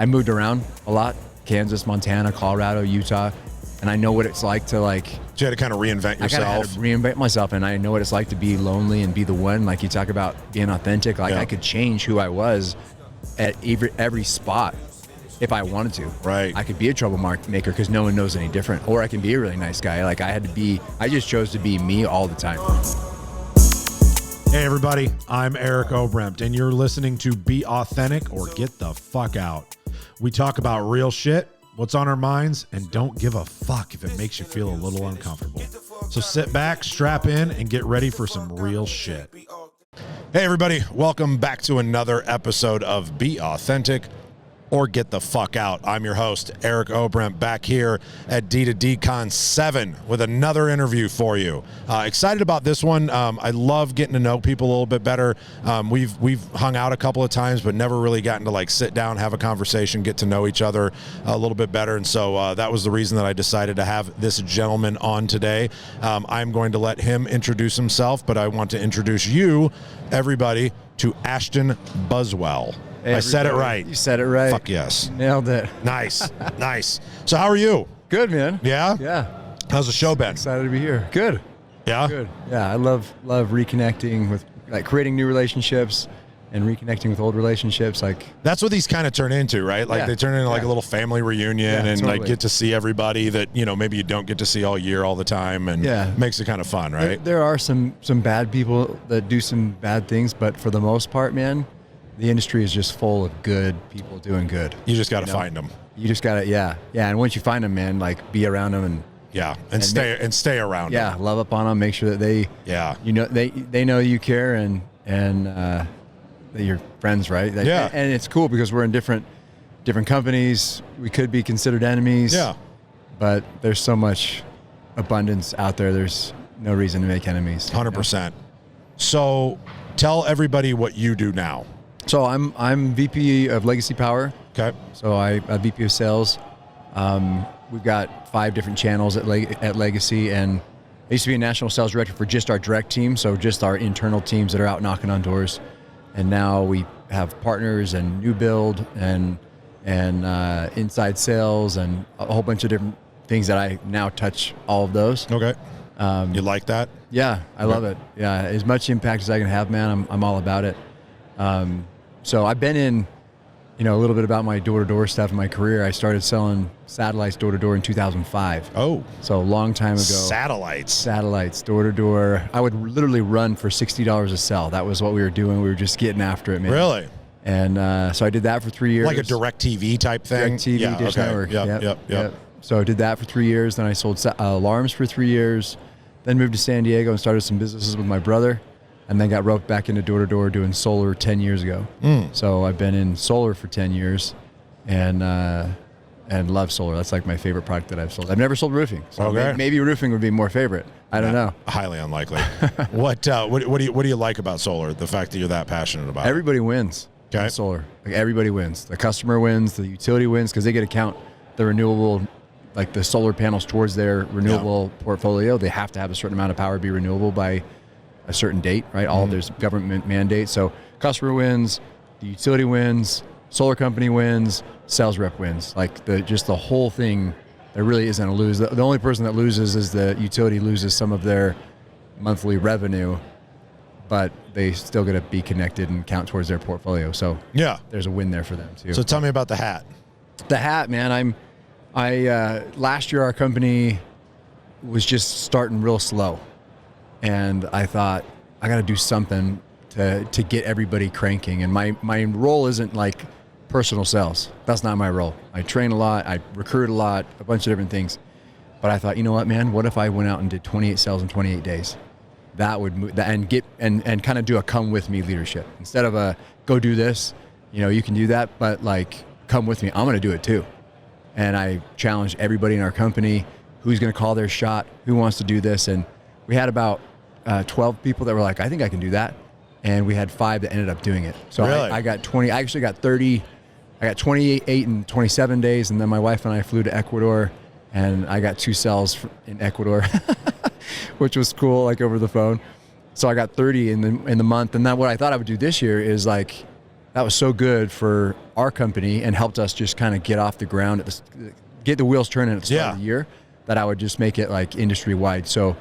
I moved around a lot, Kansas, Montana, Colorado, Utah, and I know what it's like to like. So you had to kind of reinvent yourself. I had to reinvent myself, and I know what it's like to be lonely and be the one. Like you talk about being authentic. Like I could change who I was at every spot if I wanted to. Right. I could be a troublemaker because no one knows any different, or I can be a really nice guy. Like I just chose to be me all the time. Hey everybody, I'm Eric Oberembt, and you're listening to Be Authentic or Get the Fuck Out. We talk about real shit, what's on our minds, and don't give a fuck if it makes you feel a little uncomfortable. So sit back, strap in, and get ready for some real shit. Hey everybody, welcome back to another episode of Be Authentic or Get the Fuck Out. I'm your host, Eric Oberembt, back here at D2D Con 7 with another interview for you. Excited about this one. I love getting to know people a little bit better. We've hung out a couple of times, but never really gotten to like sit down, have a conversation, get to know each other a little bit better. And so that was the reason that I decided to have this gentleman on today. I'm going to let him introduce himself, but I want to introduce you, everybody, to Ashton Buswell. Hey, I said it right. You said it right. Fuck yes. Nailed it. Nice. Nice. So how are you? Good, man. Yeah? Yeah. How's the show been? Excited to be here. Good. Yeah? Good. Yeah, I love reconnecting with, like, creating new relationships and reconnecting with old relationships. Like, that's what these kind of turn into, right? Like they turn into like a little family reunion and totally. Like get to see everybody that, you know, maybe you don't get to see all year all the time, and makes it kind of fun, right? There are some bad people that do some bad things, but for the most part, man, the industry is just full of good people doing good. You just got to find them. You just got to, yeah. And once you find them, man, like be around them and stay around them. Yeah, love up on them. Make sure that they know you care and that you're friends, right? And it's cool because we're in different companies. We could be considered enemies. Yeah. But there's so much abundance out there. There's no reason to make enemies. 100%. So tell everybody what you do now. So I'm VP of Legacy Power. Okay. So I'm VP of Sales. We've got 5 different channels at Legacy, and I used to be a national sales director for just our direct team, so just our internal teams that are out knocking on doors. And now we have partners and new build and inside sales and a whole bunch of different things that I now touch all of those. Okay. You like that? Yeah, I love it. Yeah, as much impact as I can have, man, I'm all about it. So I've been in, a little bit about my door-to-door stuff in my career. I started selling satellites door-to-door in 2005. Oh. So a long time ago. Satellites, door-to-door. I would literally run for $60 a cell. That was what we were doing. We were just getting after it, man. Really? And so I did that for 3 years. Like a direct TV type thing? Direct TV, Dish Network. Yep. So I did that for 3 years. Then I sold alarms for 3 years. Then moved to San Diego and started some businesses with my brother. And then got roped back into door-to-door doing solar 10 years ago. So I've been in solar for 10 years and love solar. That's like my favorite product that I've sold. I've never sold roofing. So maybe roofing would be more favorite. I don't know. Highly unlikely. What do you like about solar? The fact that you're that passionate about it? Everybody wins. Okay. Solar. Like everybody wins. The customer wins. The utility wins because they get to count the renewable, like the solar panels towards their renewable portfolio. They have to have a certain amount of power to be renewable by a certain date, right? There's government mandates. So customer wins, the utility wins, solar company wins, sales rep wins. Like the whole thing, there really isn't a lose. The only person that loses is the utility loses some of their monthly revenue, but they still got to be connected and count towards their portfolio. So there's a win there for them too. So tell me about the hat. The hat, man. Last year our company was just starting real slow. And I thought, I got to do something to get everybody cranking. And my role isn't like personal sales. That's not my role. I train a lot. I recruit a lot, a bunch of different things. But I thought, you know what, man? What if I went out and did 28 sales in 28 days? That would move, and kind of do a come with me leadership. Instead of a go do this, you can do that, but like come with me. I'm going to do it too. And I challenged everybody in our company, who's going to call their shot, who wants to do this. And we had about 12 people that were like, I think I can do that. And we had 5 that ended up doing it. So really? I got 20, I actually got 30, I got 28 and 27 days. And then my wife and I flew to Ecuador and I got 2 cells in Ecuador, which was cool, like over the phone. So I got 30 in the month. And then what I thought I would do this year is like, that was so good for our company and helped us just kind of get off the ground get the wheels turning at the start of the year, that I would just make it like industry wide. So,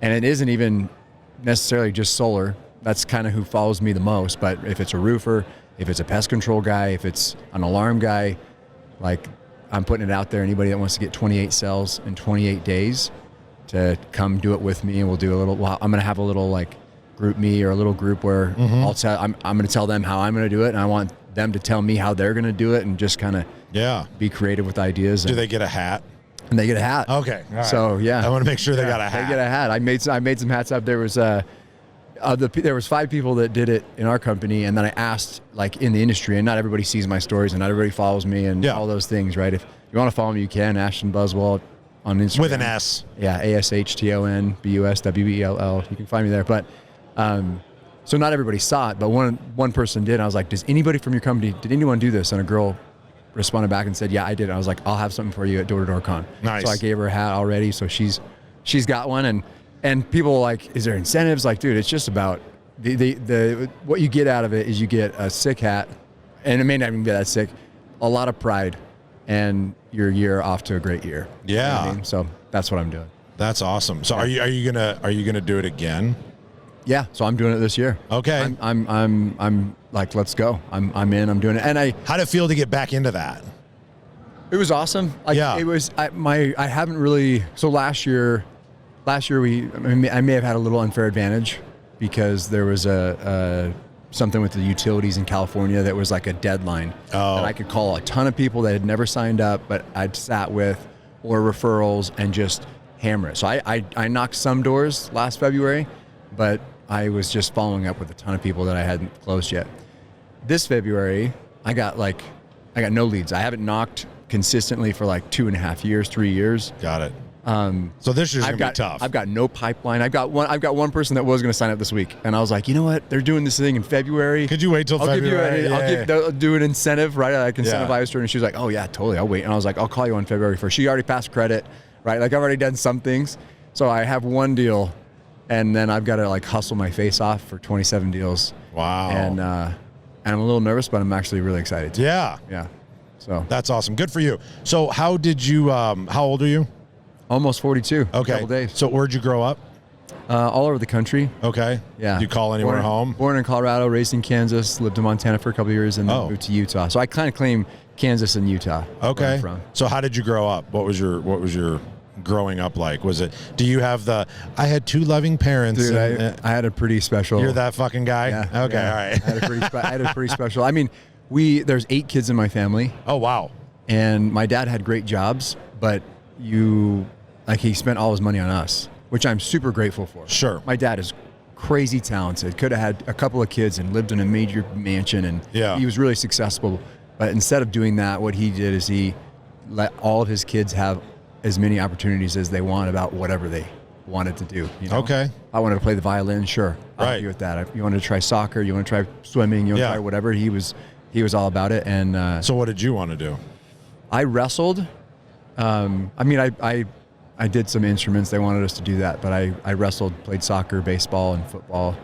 and it isn't even necessarily just solar. That's kind of who follows me the most. But if it's a roofer, if it's a pest control guy, if it's an alarm guy, like I'm putting it out there. Anybody that wants to get 28 cells in 28 days to come do it with me, and we'll do a little. Well, I'm going to have a little like group me or a little group where I'm going to tell them how I'm going to do it, and I want them to tell me how they're going to do it, and just kind of be creative with ideas. Do they get a hat? And they get a hat. Okay. All right. So yeah, I want to make sure they got a hat. They get a hat. I made some hats up. There was there was 5 people that did it in our company, and then I asked like in the industry, and not everybody sees my stories, and not everybody follows me, and all those things, right? If you want to follow me, you can. Ashton Buswell on Instagram with an S. Yeah, ASHTONBUSWELL. You can find me there. But so not everybody saw it, but one person did. I was like, does anybody from your company, did anyone do this? And a girl responded back and said, yeah, I did. I was like, I'll have something for you at Door to Door Con. Nice. So I gave her a hat already. So she's got one, and people are like, is there incentives? Like, dude, it's just about the what you get out of it is you get a sick hat, and it may not even be that sick, a lot of pride, and your year off to a great year. Yeah. You know what I mean? So that's what I'm doing. That's awesome. So are you gonna do it again? Yeah. So I'm doing it this year. Okay. I'm like, let's go. I'm in. I'm doing it. And how'd it feel to get back into that? It was awesome. Like, it was. I haven't really. So last year I may have had a little unfair advantage because there was something with the utilities in California that was like a deadline that I could call a ton of people that had never signed up, but I'd sat with, or referrals, and just hammer it. So I knocked some doors last February, but I was just following up with a ton of people that I hadn't closed yet. This February, I got no leads. I haven't knocked consistently for like 2.5 years, 3 years. Got it. So this year's gonna be tough. I've got no pipeline. I've got one person that was going to sign up this week, and I was like, you know what? They're doing this thing in February. Could you wait till February? I'll do an incentive, right? I can incentivize her, and she was like, oh yeah, totally. I'll wait. And I was like, I'll call you on February 1st. She already passed credit, right? Like I've already done some things, so I have one deal, and then I've got to like hustle my face off for 27 deals. Wow. And I'm a little nervous, but I'm actually really excited too. Yeah. Yeah. So that's awesome. Good for you. So how did you? How old are you? Almost 42. Okay. Couple days. So where'd you grow up? All over the country. Okay. Yeah. Did you call anywhere home? Born in Colorado, raised in Kansas, lived in Montana for a couple of years, and then moved to Utah. So I kind of claim Kansas and Utah. Okay. Where I'm from. So how did you grow up? What was your growing up like? Was it? Do you have I had 2 loving parents? Dude, I had a pretty special. You're that fucking guy. Yeah. Okay. Yeah. All right. I had a pretty special. I mean, there's 8 kids in my family. Oh wow. And my dad had great jobs, but he spent all his money on us, which I'm super grateful for. Sure. My dad is crazy talented. Could have had a couple of kids and lived in a major mansion, and he was really successful. But instead of doing that, what he did is he let all of his kids have as many opportunities as they want about whatever they wanted to do. You know? Okay. I wanted to play the violin, sure. I'll help you with that. You wanted to try soccer, you want to try swimming, you want to try whatever. He was all about it. And so what did you want to do? I wrestled. I did some instruments. They wanted us to do that, but I wrestled, played soccer, baseball, and football.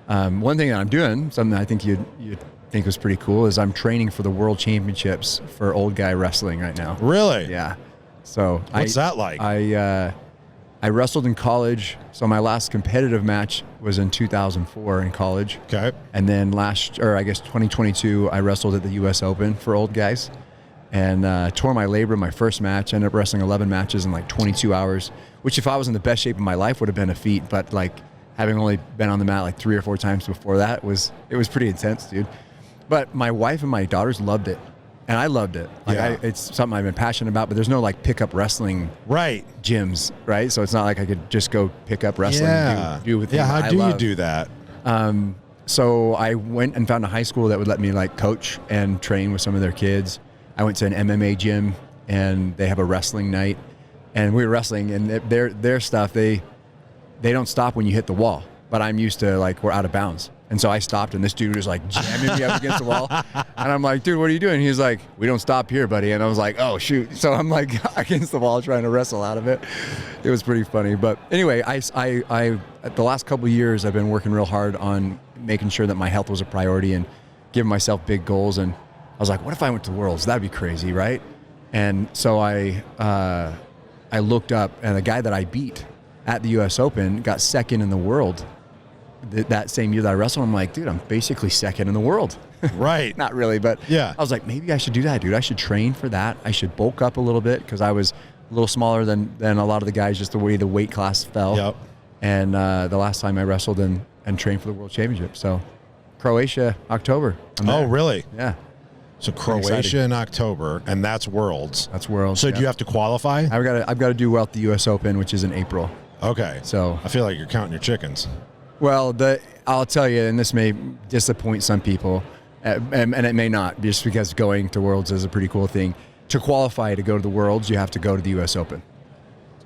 One thing that I'm doing, something I think you'd think was pretty cool, is I'm training for the World Championships for old guy wrestling right now. Really? Yeah. So what's that like? I wrestled in college. So my last competitive match was in 2004 in college. Okay. And then 2022, I wrestled at the U.S. Open for old guys. And tore my labrum my first match. I ended up wrestling 11 matches in like 22 hours, which if I was in the best shape of my life would have been a feat. But like having only been on the mat like 3 or 4 times before that, it was pretty intense, dude. But my wife and my daughters loved it, and I loved it. Like it's something I've been passionate about. But there's no like pickup wrestling gyms, right? So it's not like I could just go pick up wrestling and do with things how I do love. you do that? So I went and found a high school that would let me like coach and train with some of their kids. I went to an MMA gym, and they have a wrestling night, and we were wrestling, and their stuff, they don't stop when you hit the wall, but I'm used to like, we're out of bounds. And so I stopped, and this dude was like jamming me up against the wall, and I'm like, dude, what are you doing? He's like, we don't stop here, buddy. And I was like, oh shoot. So I'm like against the wall trying to wrestle out of it. It was pretty funny. But anyway, I the last couple of years, I've been working real hard on making sure that my health was a priority and giving myself big goals. And was like, what if I went to the Worlds? That'd be crazy, right? And so I looked up, and the guy that I beat at the U.S. Open got second in the world that same year that I wrestled. I'm like, dude, I'm basically second in the world. Right. Not really, but yeah. I was like, maybe I should do that, dude. I should train for that. I should bulk up a little bit because I was a little smaller than a lot of the guys, just the way the weight class fell. Yep. And the last time I wrestled and trained for the World Championship. So Croatia, October. Oh, really? Yeah. So Croatia in October, and that's Worlds. That's Worlds. So do you have to qualify? I've got to do well at the U.S. Open, which is in April. Okay. So I feel like you're counting your chickens. Well, I'll tell you, and this may disappoint some people, and it may not, just because going to Worlds is a pretty cool thing. To qualify to go to the Worlds, you have to go to the U.S. Open.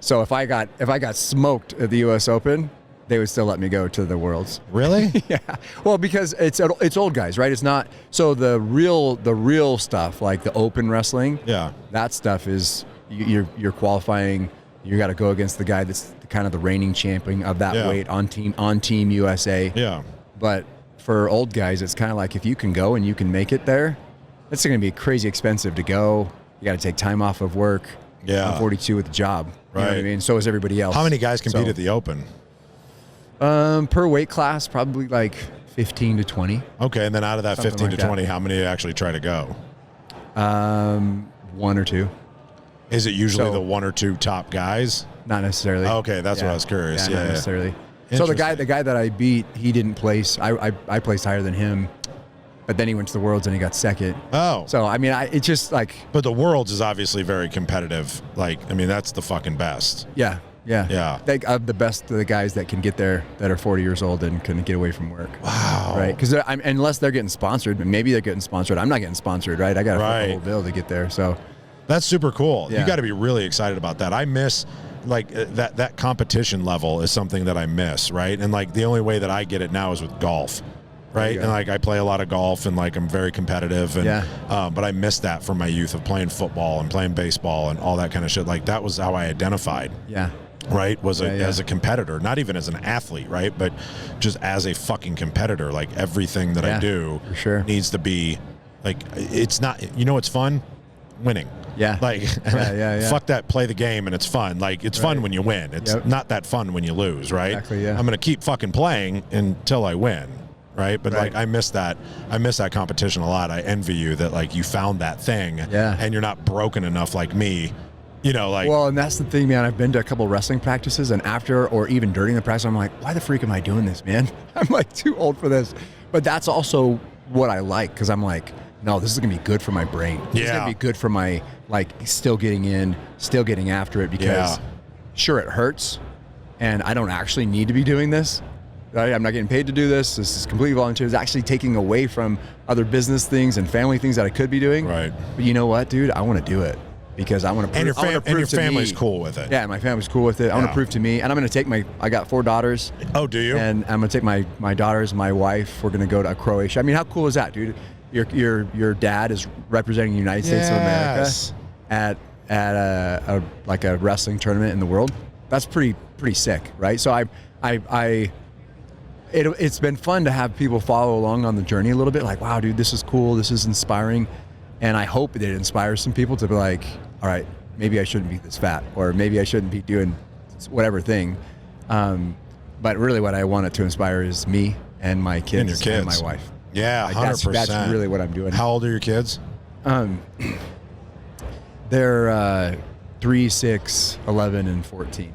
So if I got smoked at the U.S. Open, they would still let me go to the Worlds. Really? Yeah. Well, because it's old guys, right? It's not. So the real stuff, like the open wrestling. Yeah. That stuff is you're qualifying. You got to go against the guy that's kind of the reigning champion of that weight on Team USA. Yeah. But for old guys, it's kind of like if you can go and you can make it there, it's going to be crazy expensive to go. You got to take time off of work. Yeah. I'm 42 with a job. Right. You know what I mean? So is everybody else. How many guys compete at the Open? Per weight class, probably like 15 to 20. Okay, and then out of that Something 15 like to 20, how many actually try to go? One or two. Is it usually the one or two top guys? Not necessarily. Okay, that's what I was curious. Yeah, not necessarily. So the guy that I beat, he didn't place. I placed higher than him, but then he went to the Worlds and he got second. Oh. So I mean, it's just like. But the Worlds is obviously very competitive. Like, I mean, that's the fucking best. Yeah. The best of the guys that can get there that are 40 years old and can get away from work. Wow. Right? Because unless they're getting sponsored, maybe they're getting sponsored. I'm not getting sponsored, right? I got to flip the whole bill to get there. So that's super cool. Yeah. You got to be really excited about that. I miss like that competition level is something that I miss, right? And like the only way that I get it now is with golf. Right. And like I play a lot of golf and like I'm very competitive and but I missed that from my youth of playing football and playing baseball and all that kind of shit. Like that was how I identified. Yeah. Right, as a competitor, not even as an athlete, right, but just as a fucking competitor. Like everything that I do needs to be like, it's not, you know, it's fun winning. Yeah. Like, fuck that, play the game and it's fun. Like, it's fun when you win. It's not that fun when you lose, right? Exactly, yeah. I'm going to keep fucking playing until I win, right? But like, I miss that competition a lot. I envy you that like you found that thing and you're not broken enough like me. You know, like. Well, and that's the thing, man. I've been to a couple of wrestling practices, and after or even during the practice, I'm like, why the freak am I doing this, man? I'm like too old for this. But that's also what I like, because I'm like, no, this is gonna be good for my brain. This is gonna be good for my like still getting after it, because sure it hurts, and I don't actually need to be doing this. Right? I'm not getting paid to do this. This is completely volunteer. It's actually taking away from other business things and family things that I could be doing. Right. But you know what, dude? I want to do it. Because I want to prove, and your family's cool with it. Yeah, my family's cool with it. I want to prove to me, and I'm going to take I got 4 daughters. Oh, do you? And I'm going to take my daughters, my wife. We're going to go to Croatia. I mean, how cool is that, dude? Your dad is representing the United States of America at a wrestling tournament in the world. That's pretty sick, right? So it's been fun to have people follow along on the journey a little bit. Like, wow, dude, this is cool. This is inspiring. And I hope that it inspires some people to be like, all right, maybe I shouldn't be this fat, or maybe I shouldn't be doing whatever thing. But really what I want it to inspire is me and my kids and your kids. And my wife. Yeah, 100%. That's really what I'm doing. How old are your kids? They're 3, 6, 11, and 14.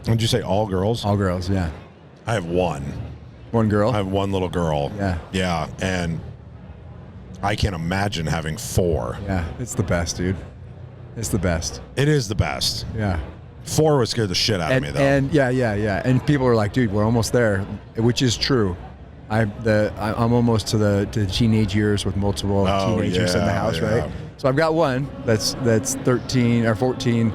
Did you say all girls? All girls, yeah. I have one. One girl? I have one little girl. Yeah. Yeah, and I can't imagine having 4. Yeah, it's the best, dude. It's the best. It is the best. Yeah. 4 would scare the shit out of me, though. And yeah. And people are like, dude, we're almost there, which is true. I'm almost to the teenage years with multiple teenagers in the house, right? So I've got one that's 13 or 14,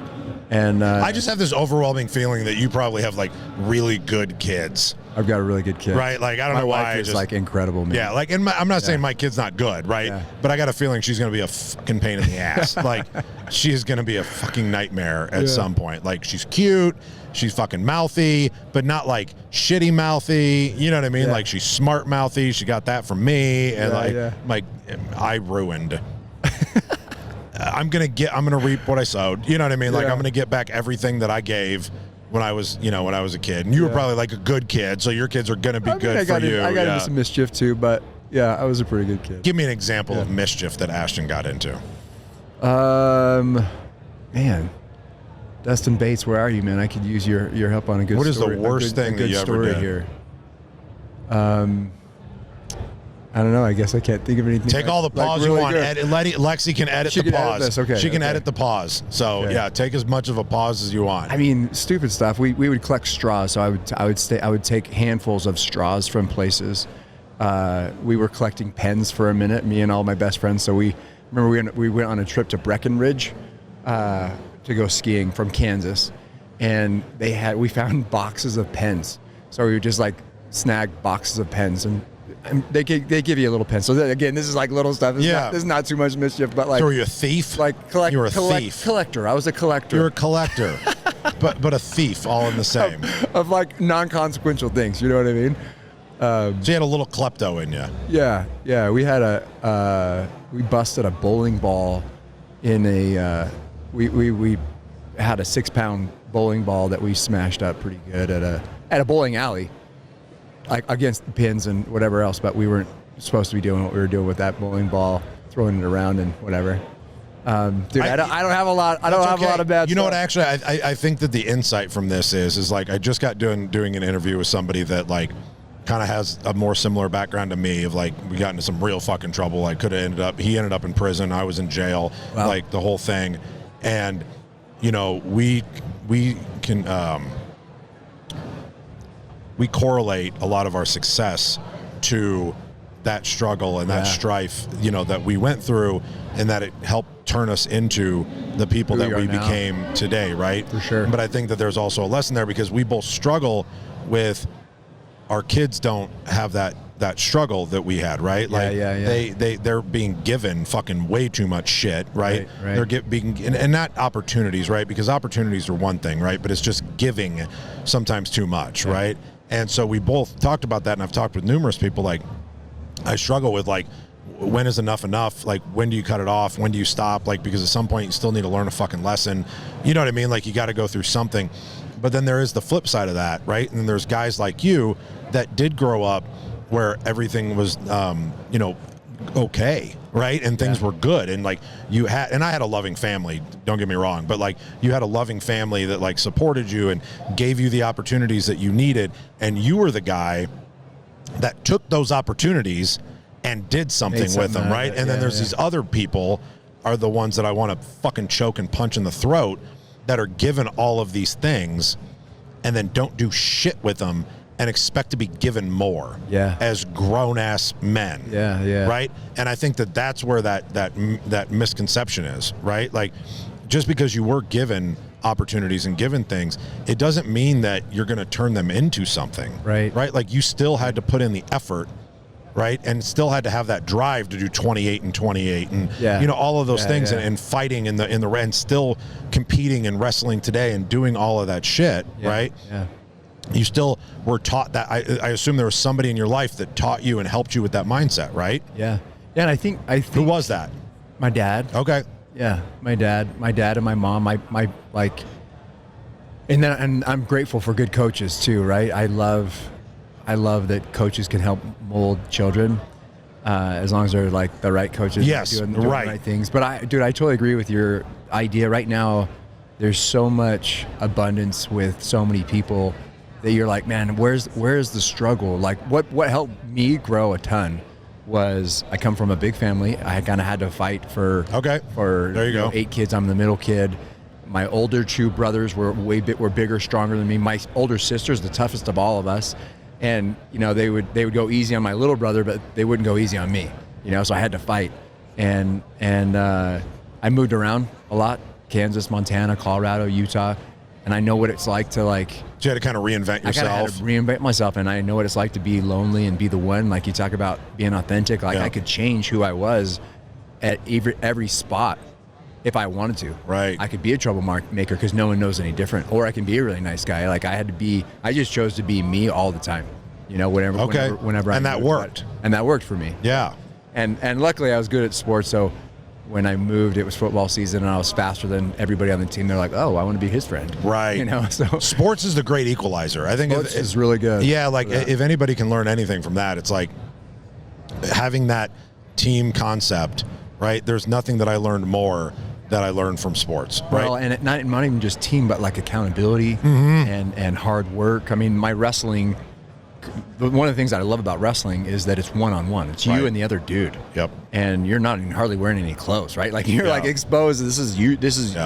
And I just have this overwhelming feeling that you probably have like really good kids. I've got a really good kid. Right? Like, I don't know why. My wife is like incredible, man. Yeah, like, and I'm not saying my kid's not good, right? Yeah. But I got a feeling she's going to be a fucking pain in the ass. Like, she's going to be a fucking nightmare at some point. Like, she's cute, she's fucking mouthy, but not like shitty mouthy. You know what I mean? Yeah. Like, she's smart mouthy. She got that from me. And I ruined. I'm gonna reap what I sowed. You know what I mean? Like, I'm gonna get back everything that I gave when I was a kid. And you were probably like a good kid, so your kids are gonna be good for you. I got into some mischief too, but yeah, I was a pretty good kid. Give me an example of mischief that Ashton got into. Man, Dustin Bates, where are you, man? I could use your help on a good story. What is the worst thing that you ever did? Here. I don't know. I guess I can't think of anything. Take all the pause you want. Lexi can edit the pause. Edit this. Okay. She can edit the pause. So yeah, take as much of a pause as you want. I mean, stupid stuff. We would collect straws. So I would take handfuls of straws from places. We were collecting pens for a minute, me and all my best friends. So we went on a trip to Breckenridge to go skiing from Kansas, and we found boxes of pens. So we would just like snag boxes of pens and they give you a little pen. So again, this is like little stuff. This is not too much mischief, but like. So were you a thief? Like you were a thief. Collector. I was a collector. You're a collector, but a thief, all in the same. Of like non-consequential things. You know what I mean? So you had a little klepto in you. Yeah. We had we busted a bowling ball in a. We had a 6-pound bowling ball that we smashed up pretty good at a bowling alley. Like against the pins and whatever else, but we weren't supposed to be doing what we were doing with that bowling ball, throwing it around and whatever. Dude, I don't have a lot. I don't have a lot of bad. You know stuff. what? Actually, I think that the insight from this is like I just got doing an interview with somebody that like kind of has a more similar background to me. Of like we got into some real fucking trouble. He ended up in prison. I was in jail. Wow. Like the whole thing, and you know we can. We correlate a lot of our success to that struggle and that strife, you know, that we went through, and that it helped turn us into the people that we became today, right? For sure. But I think that there's also a lesson there because we both struggle with our kids don't have that struggle that we had, right? They're being given fucking way too much shit, right? They're being and not opportunities, right? Because opportunities are one thing, right? But it's just giving sometimes too much, right? And so we both talked about that, and I've talked with numerous people. Like, I struggle with like, when is enough? Like, when do you cut it off? When do you stop? Like, because at some point you still need to learn a fucking lesson. You know what I mean? Like, you got to go through something. But then there is the flip side of that, right? And then there's guys like you that did grow up where everything was, okay, right? And things were good. And like I had a loving family, don't get me wrong, but like you had a loving family that like supported you and gave you the opportunities that you needed. And you were the guy that took those opportunities and did something with them, right? And then there's these other people are the ones that I want to fucking choke and punch in the throat that are given all of these things and then don't do shit with them and expect to be given more as grown-ass men, right? And I think that that's where that misconception is, right? Like, just because you were given opportunities and given things, it doesn't mean that you're going to turn them into something, right? Like, you still had to put in the effort, right? And still had to have that drive to do 28 and 28 and, you know, all of those things and fighting in the and still competing and wrestling today and doing all of that shit, right? Yeah. You still were taught that. I assume there was somebody in your life that taught you and helped you with that mindset, right? Yeah. And I think who was that? My dad. Okay. Yeah, my dad and my mom. My like, and I'm grateful for good coaches too, right? I love that coaches can help mold children, as long as they're like the right coaches. Yes, doing the right things. But I totally agree with your idea. Right now, there's so much abundance with so many people that you're like, man, where's the struggle? Like, what helped me grow a ton was I come from a big family. I kind of had to fight for there you go. 8 kids. I'm the middle kid. My older 2 brothers were bigger, stronger than me. My older sister's the toughest of all of us, and you know they would go easy on my little brother, but they wouldn't go easy on me. You know, so I had to fight, and I moved around a lot. Kansas, Montana, Colorado, Utah, and I know what it's like to like. So you had to kind of reinvent yourself. I had to reinvent myself, and I know what it's like to be lonely and be the one. Like you talk about being authentic. Like I could change who I was at every spot if I wanted to. Right. I could be a troublemaker because no one knows any different, or I can be a really nice guy. Like I just chose to be me all the time. You know, whenever and that worked. And that worked for me. Yeah. And luckily I was good at sports, so when I moved, it was football season, and I was faster than everybody on the team. They're like, "Oh, I want to be his friend." Right. You know, so sports is the great equalizer. I think sports is really good. Yeah, like if anybody can learn anything from that, it's like having that team concept. Right. There's nothing that I learned more that I learned from sports. Right. Well, and not even just team, but like accountability and hard work. I mean, my wrestling. One of the things that I love about wrestling is that it's one-on-one. It's you and the other dude. Yep. And you're not even hardly wearing any clothes, right? Like you're like exposed. This is you.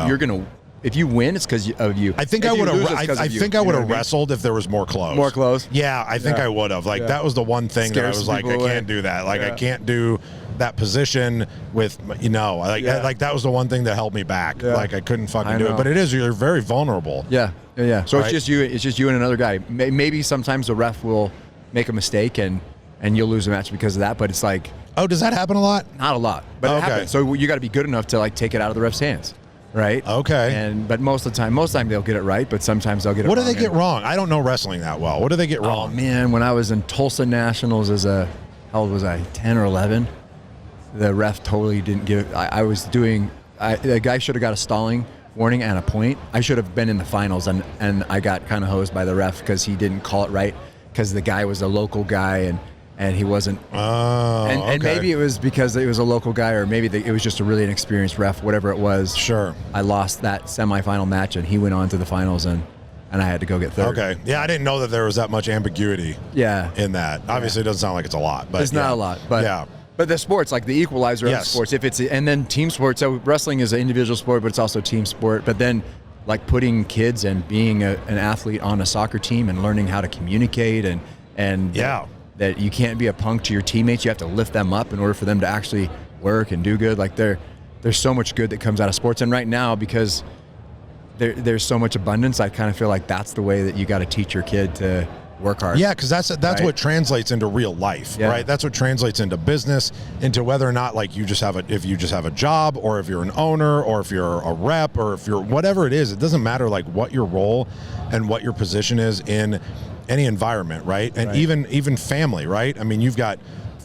You're gonna. If you win, it's because of you. I think I would have. I think I would have wrestled if there was more clothes. More clothes. Yeah, I think I would have. Like that was the one thing that I was like, I can't do that. Like I can't do that position with like that was the one thing that held me back. Like I couldn't fucking do it. But you're very vulnerable. Yeah. So it's just you. It's just you and another guy. Maybe sometimes the ref will make a mistake and you'll lose a match because of that. But it's like, oh, does that happen a lot? Not a lot, but it happens. So you got to be good enough to like take it out of the ref's hands, right? Okay. But most of the time they'll get it right, but sometimes they'll get it wrong. What do they get wrong? I don't know wrestling that well. What do they get wrong? Oh man, when I was in Tulsa Nationals how old was I? 10 or 11. The ref totally didn't give. The guy should have got a stalling warning and a point. I should have been in the finals, and I got kind of hosed by the ref because he didn't call it right because the guy was a local guy and he wasn't. And maybe it was because it was a local guy, or maybe it was just a really inexperienced ref. Whatever it was. Sure. I lost that semifinal match, and he went on to the finals, and I had to go get third. Okay. Yeah, I didn't know that there was that much ambiguity. In that. Obviously, it doesn't sound like it's a lot, but it's not a lot. But yeah. But the sports, like the equalizer of sports, and then team sports. So wrestling is an individual sport, but it's also team sport. But then, like putting kids and being an athlete on a soccer team and learning how to communicate and that you can't be a punk to your teammates. You have to lift them up in order for them to actually work and do good. Like there's so much good that comes out of sports. And right now, because there's so much abundance, I kind of feel like that's the way that you got to teach your kid to work hard. Yeah, because that's right? What translates into real life, right? That's what translates into business, into whether or not like if you just have a job, or if you're an owner, or if you're a rep, or if you're whatever it is. It doesn't matter like what your role and what your position is in any environment, right? And even family, right? I mean, you've got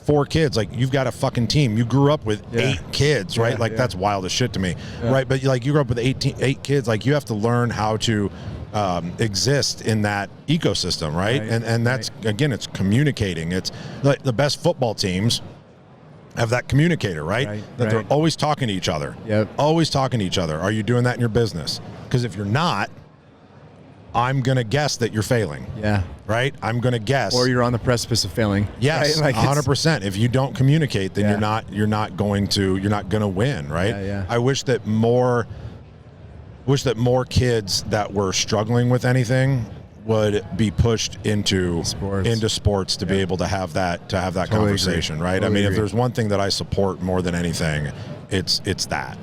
4 kids, like you've got a fucking team. You grew up with 8 kids, right? That's wild as shit to me, right? But like you grew up with 8 kids, like you have to learn how to exist in that ecosystem, right? And that's again, it's communicating. It's like the best football teams have that communicator, right? That they're always talking to each other. Always talking to each other. Are you doing that in your business? Because if you're not, I'm gonna guess that you're failing. Right? I'm gonna guess. Or you're on the precipice of failing. Yes, right? 100%. If you don't communicate, then you're not gonna win, right? I wish that more kids that were struggling with anything would be pushed into sports to be able to have that totally conversation, right? Totally if there's one thing that I support more than anything, it's that,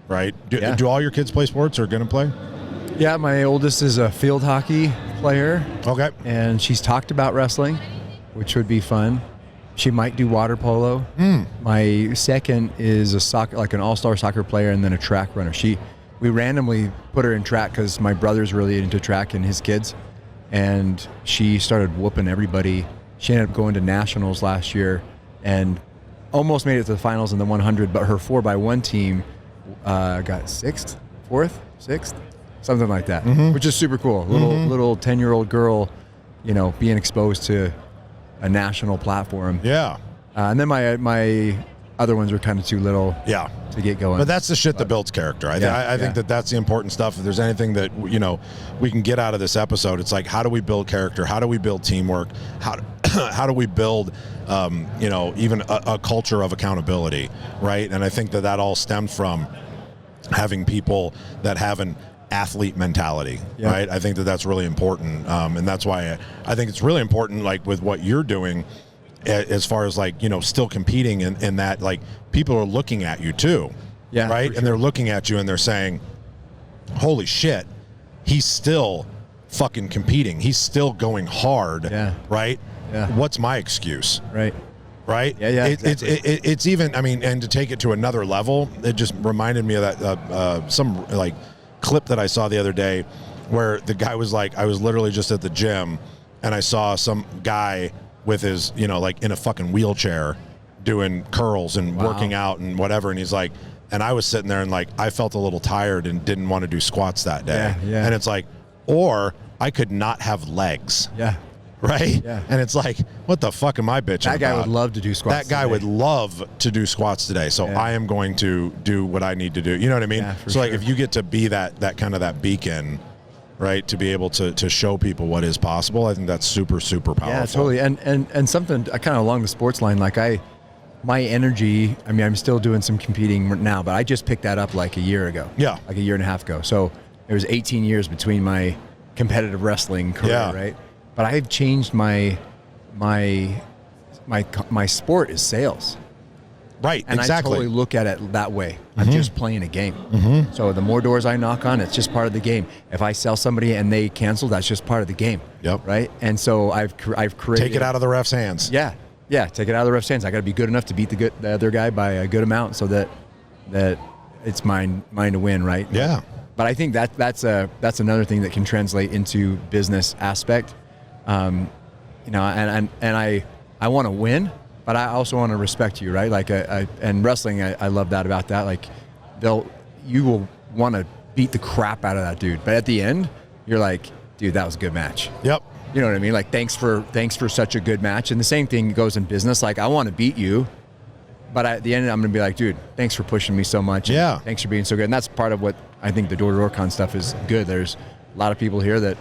right? Do all your kids play sports or going to play? Yeah, my oldest is a field hockey player. Okay. And she's talked about wrestling, which would be fun. She might do water polo. My second is an all-star soccer player and then a track runner. We randomly put her in track because my brother's really into track and his kids. And she started whooping everybody. She ended up going to nationals last year and almost made it to the finals in the 100, but her 4x1 team got 6th, 4th, 6th, something like that, which is super cool. Little 10-year-old girl, being exposed to a national platform. And then my other ones were kind of too little to get going. But that's the shit that builds character. I think that's the important stuff. If there's anything that, we can get out of this episode, it's like, how do we build character? How do we build teamwork? How do we build, even a culture of accountability, right? And I think that all stems from having people that have an athlete mentality, right? I think that's really important. And that's why I think it's really important, like with what you're doing, as far as like, still competing in that, like people are looking at you too, right? Sure. And they're looking at you and they're saying, holy shit, he's still fucking competing. He's still going hard. Yeah. Right? Yeah. What's my excuse? Right. Right? Yeah. Exactly. It's even, I mean, and to take it to another level, it just reminded me of that, some like clip that I saw the other day where the guy was like, I was literally just at the gym and I saw some guy with his, you know, like in a fucking wheelchair doing curls and working out and whatever. And he's like, and I was sitting there and like, I felt a little tired and didn't want to do squats that day. Yeah. And it's like, or I could not have legs. Yeah. Right? Yeah. And it's like, what the fuck am I bitching about? That guy would love to do squats. That guy would love to do squats today. So I am going to do what I need to do. You know what I mean? Yeah, so like if you get to be that kind of that beacon, right, to be able to show people what is possible, I think that's super, super powerful. Yeah, totally. And something kind of along the sports line, like my energy, I mean, I'm still doing some competing now, but I just picked that up like a year ago. Yeah. Like a year and a half ago. So it was 18 years between my competitive wrestling career, right? But I've changed my sport is sales. Right, and exactly. I totally look at it that way. I'm just playing a game. So the more doors I knock on, it's just part of the game. If I sell somebody and they cancel, that's just part of the game. Yep. Right? And so I've created... Take it out of the ref's hands. Yeah. Take it out of the ref's hands. I got to be good enough to beat the other guy by a good amount so that it's mine to win, right? Yeah. But I think that's another thing that can translate into business aspect. You know, and I want to win, but I also want to respect you, right? Like and wrestling, I love that about that. Like you will want to beat the crap out of that dude, but at the end, you're like, dude, that was a good match. Yep. You know what I mean? Like thanks for such a good match. And the same thing goes in business. Like I want to beat you, but at the end, I'm gonna be like, dude, thanks for pushing me so much. Yeah. Thanks for being so good. And that's part of what I think the door-to-door con stuff is good. There's a lot of people here that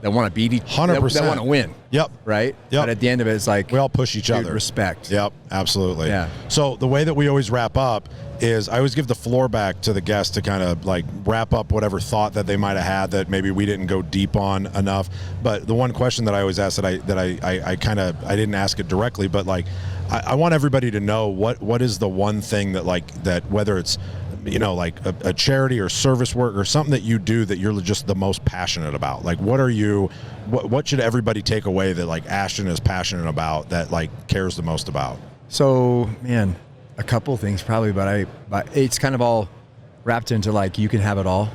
want to beat each 100%. that want to win. Yep. Right? Yep. But at the end of it, it's like we all push each other. Respect. Yep, absolutely. Yeah. So the way that we always wrap up is I always give the floor back to the guest to kind of like wrap up whatever thought that they might have had that maybe we didn't go deep on enough. But the one question that I always ask I didn't ask it directly, but like I want everybody to know what is the one thing that whether it's, you know, like a charity or service work or something that you do that you're just the most passionate about. Like what should everybody take away that like Ashton is passionate about, that like cares the most about? So, man, a couple things probably, but it's kind of all wrapped into like, you can have it all.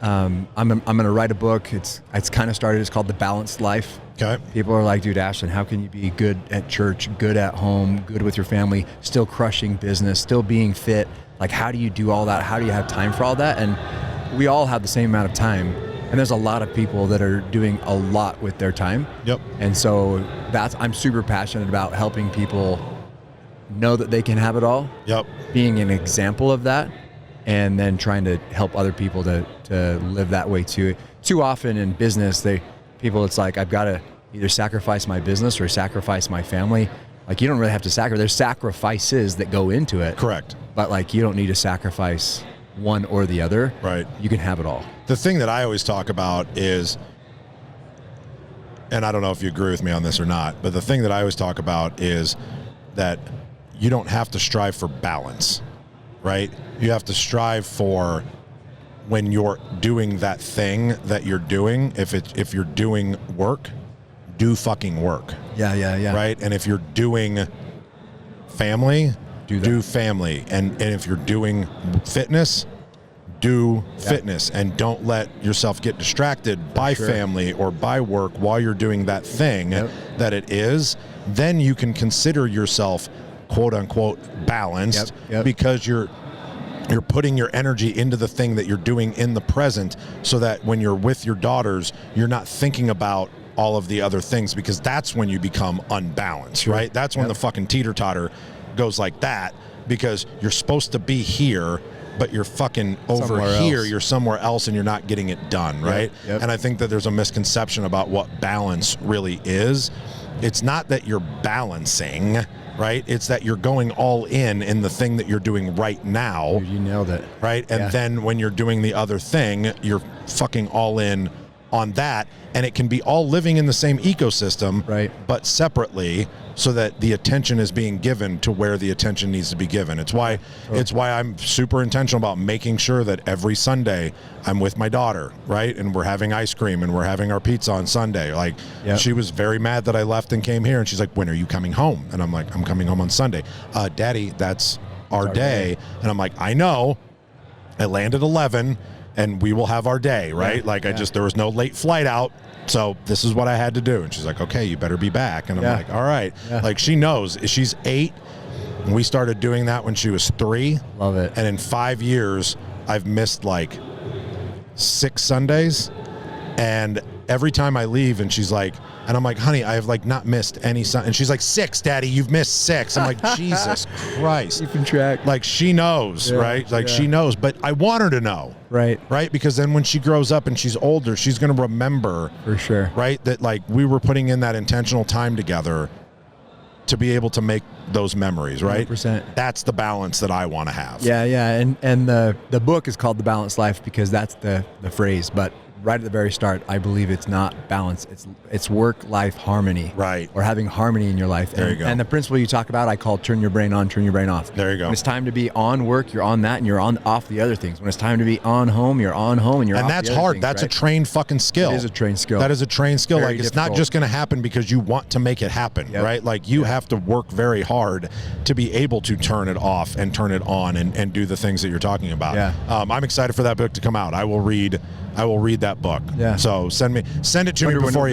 I'm going to write a book. It's kind of started. It's called The Balanced Life. Okay. People are like, dude, Ashton, how can you be good at church, good at home, good with your family, still crushing business, still being fit? Like, how do you do all that? How do you have time for all that? And we all have the same amount of time. And there's a lot of people that are doing a lot with their time. Yep. And so I'm super passionate about helping people know that they can have it all. Yep. Being an example of that, and then trying to help other people to live that way too. Too often in business, it's like, I've got to either sacrifice my business or sacrifice my family. Like, you don't really have to sacrifice. There's sacrifices that go into it. Correct. But like, you don't need to sacrifice one or the other. Right. You can have it all. The thing that I always talk about is, and I don't know if you agree with me on this or not, but the thing that I always talk about is that you don't have to strive for balance, right? You have to strive for, when you're doing that thing that you're doing, if you're doing work, do fucking work. Yeah. Right? And if you're doing family, do family. And if you're doing fitness, do fitness. And don't let yourself get distracted by family or by work while you're doing that thing that it is. Then you can consider yourself, quote unquote, balanced because you're putting your energy into the thing that you're doing in the present, so that when you're with your daughters, you're not thinking about all of the other things, because that's when you become unbalanced, right? That's when the fucking teeter-totter goes like that, because you're supposed to be here, but you're fucking over here, you're somewhere else, and you're not getting it done, right? And I think that there's a misconception about what balance really is. It's not that you're balancing, right? It's that you're going all in the thing that you're doing right now. You nailed it. Right? And then when you're doing the other thing, you're fucking all in on that. And it can be all living in the same ecosystem, right, but separately, so that the attention is being given to where the attention needs to be given. It's why I'm super intentional about making sure that every Sunday I'm with my daughter, right? And we're having ice cream and we're having our pizza on Sunday. Like, she was very mad that I left and came here, and she's like, when are you coming home? And I'm like, I'm coming home on Sunday. Daddy, that's our day. And I'm like, I know. I land at 11 and we will have our day, right? There was no late flight out. So this is what I had to do. And she's like, okay, you better be back. And I'm like, all right. Like, she knows. She's 8. And we started doing that when she was 3. Love it. And in 5 years, I've missed like 6 Sundays. And every time I leave and she's like, and I'm like, honey, I have like not missed any Sunday. And she's like, 6, Daddy, you've missed 6. I'm like, Jesus Christ. Keeping track. Like, she knows, right? Like, she knows, but I want her to know. Right. Right? Because then when she grows up and she's older, she's going to remember. For sure. Right? That like we were putting in that intentional time together to be able to make those memories, right? 100%. That's the balance that I want to have. Yeah. And the book is called The Balanced Life because that's the phrase. But right at the very start, I believe it's not balance. It's work-life harmony. Right. Or having harmony in your life. There you go. And the principle you talk about, I call turn your brain on, turn your brain off. There you go. When it's time to be on work, you're on that, and you're off the other things. When it's time to be on home, you're on home, and you're off the other things. And that's hard. That's a trained fucking skill. It is a trained skill. That is a trained skill. Very like, it's difficult. not just going to happen because you want to make it happen, right? Like, you have to work very hard to be able to turn it off and turn it on and do the things that you're talking about. Yeah. I'm excited for that book to come out. I will read that book. Yeah. So send it to me before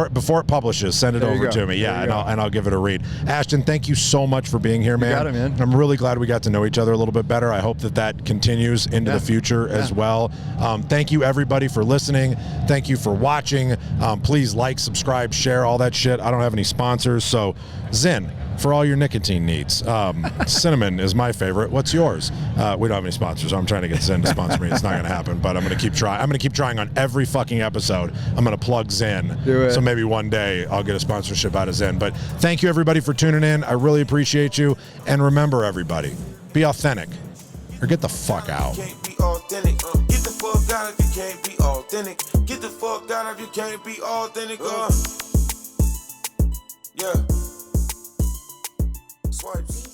before it publishes. Send it over to me. Yeah, and I'll give it a read. Ashton, thank you so much for being here, man. You got it, man. I'm really glad we got to know each other a little bit better. I hope that continues into the future as well. Thank you, everybody, for listening. Thank you for watching. Please like, subscribe, share, all that shit. I don't have any sponsors, so Zyn, for all your nicotine needs. Cinnamon is my favorite. What's yours? We don't have any sponsors, so I'm trying to get Zyn to sponsor me. It's not going to happen, but I'm going to keep trying. I'm going to keep trying on every fucking episode. I'm going to plug Zyn. Do it. So maybe one day I'll get a sponsorship out of Zyn. But thank you, everybody, for tuning in. I really appreciate you. And remember, everybody, be authentic or get the fuck out. Can't be authentic. Get the fuck out if you can't be authentic. Get the fuck out if you can't be authentic. Yeah. Swipes.